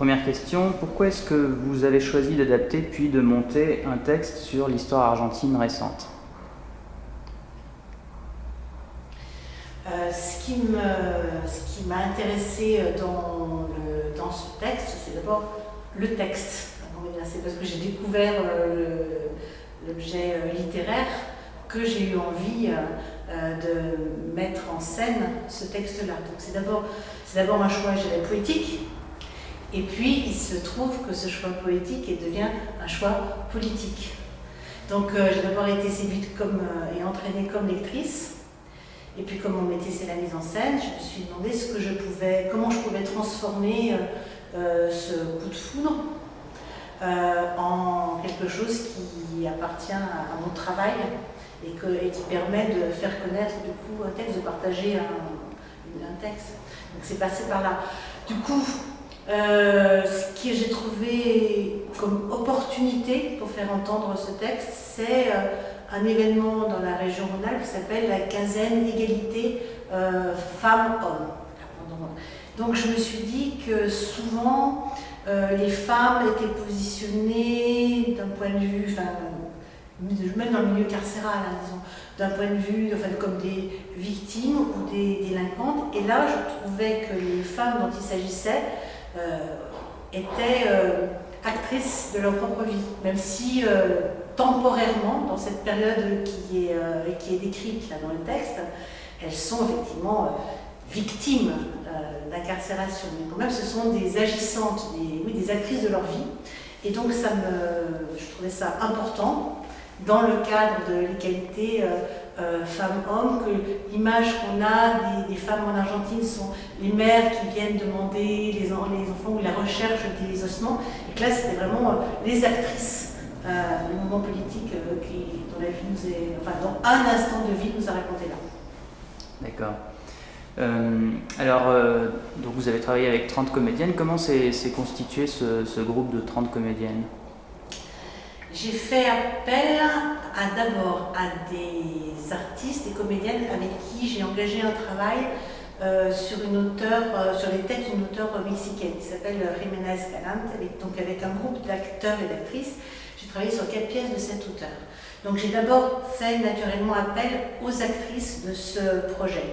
Première question, pourquoi est-ce que vous avez choisi d'adapter puis de monter un texte sur l'histoire argentine récente? Ce qui m'a intéressé dans ce texte, c'est d'abord le texte. C'est parce que j'ai découvert l'objet littéraire que j'ai eu envie de mettre en scène ce texte-là. Donc c'est d'abord un choix, je dirais, poétique, et puis il se trouve que ce choix poétique devient un choix politique. Donc j'ai d'abord été séduite et entraînée comme lectrice. Et puis comme mon métier c'est la mise en scène, je me suis demandé comment je pouvais transformer ce coup de foudre en quelque chose qui appartient à mon travail et qui permet de faire connaître du coup un texte, de partager un texte. Donc c'est passé par là. Du coup, ce que j'ai trouvé comme opportunité pour faire entendre ce texte, c'est un événement dans la région Rhône-Alpes qui s'appelle la quinzaine égalité femmes-hommes. Donc je me suis dit que souvent les femmes étaient positionnées d'un point de vue, même dans le milieu carcéral, disons, d'un point de vue comme des victimes ou des délinquantes. Et là, je trouvais que les femmes dont il s'agissait étaient actrices de leur propre vie, même si temporairement, dans cette période qui est décrite là, dans le texte, elles sont effectivement victimes d'incarcération. Mais quand même, ce sont des agissantes, des actrices de leur vie. Et donc, je trouvais ça important, dans le cadre de l'égalité femmes-hommes, que l'image qu'on a des femmes en Argentine sont les mères qui viennent demander les enfants ou la recherche des ossements. Et que là, c'était vraiment les actrices du mouvement politique dont la vie dont un instant de vie nous a raconté là. D'accord. Donc vous avez travaillé avec 30 comédiennes. Comment s'est constitué ce groupe de 30 comédiennes? J'ai fait appel d'abord à des artistes, des comédiennes avec qui j'ai engagé un travail sur les textes d'une auteure mexicaine qui s'appelle Jimena Escalante, avec un groupe d'acteurs et d'actrices. J'ai travaillé sur 4 pièces de cet auteur. Donc j'ai d'abord fait naturellement appel aux actrices de ce projet.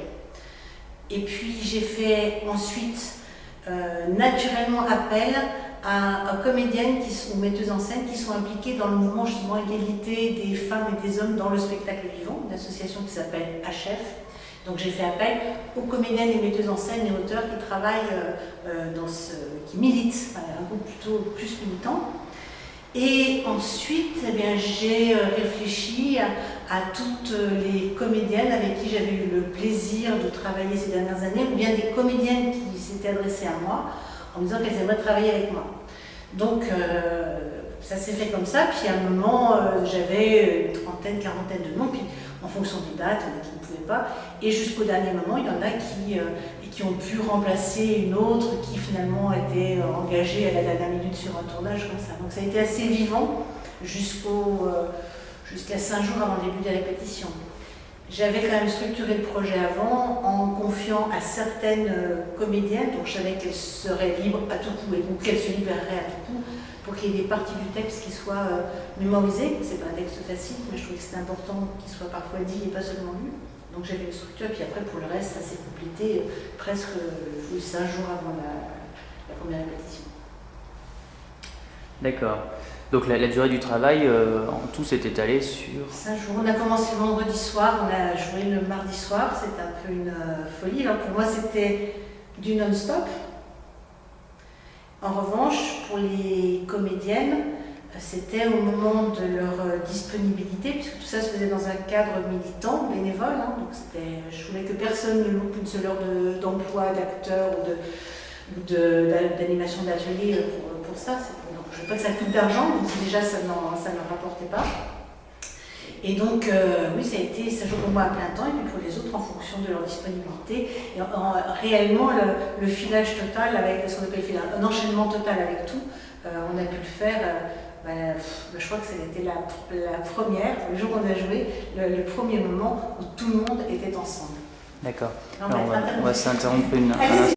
Et puis j'ai fait ensuite naturellement appel à comédiennes ou metteuses en scène qui sont impliquées dans le mouvement justement égalité des femmes et des hommes dans le spectacle vivant, une association qui s'appelle HF. Donc j'ai fait appel aux comédiennes et metteuses en scène et auteurs qui travaillent qui militent, un groupe plutôt plus militant. Et ensuite, j'ai réfléchi à toutes les comédiennes avec qui j'avais eu le plaisir de travailler ces dernières années, ou bien des comédiennes qui s'étaient adressées à moi en me disant qu'elles aimeraient travailler avec moi. Donc ça s'est fait comme ça, puis à un moment j'avais une trentaine, quarantaine de noms, puis en fonction des dates, il y en a qui ne pouvaient pas, et jusqu'au dernier moment, il y en a qui ont pu remplacer une autre qui finalement était engagée à la dernière minute sur un tournage comme ça. Donc ça a été assez vivant jusqu'à 5 jours avant le début des répétitions. J'avais quand même structuré le projet avant en confiant à certaines comédiennes, donc je savais qu'elles seraient libres à tout coup, ou qu'elles se libéreraient à tout coup, pour qu'il y ait des parties du texte qui soient mémorisées. C'est pas un texte facile, mais je trouvais que c'était important qu'il soit parfois dit et pas seulement lu. Donc j'avais une structure, et puis après pour le reste, ça s'est complété presque 5 jours avant la première répétition. D'accord. Donc la durée du travail, en tout, s'est étalée sur... 5 jours. On a commencé le vendredi soir, on a joué le mardi soir, c'était un peu une folie. Alors pour moi c'était du non-stop. En revanche, pour les comédiennes, c'était au moment de leur disponibilité, puisque tout ça se faisait dans un cadre militant, bénévole. Donc je voulais que personne ne loupe une seule heure d'emploi, d'acteur ou d'animation d'atelier pour ça. Donc, je ne veux pas que ça coûte d'argent, donc déjà ça ne rapportait pas. Et donc, oui, ça a été 5 jours pour moi à plein temps, et puis pour les autres en fonction de leur disponibilité. Et réellement, le filage total, avec ce qu'on appelle un enchaînement total avec tout, on a pu le faire. Je crois que c'était la première, le jour où on a joué, le premier moment où tout le monde était ensemble. D'accord. On va s'interrompre un instant.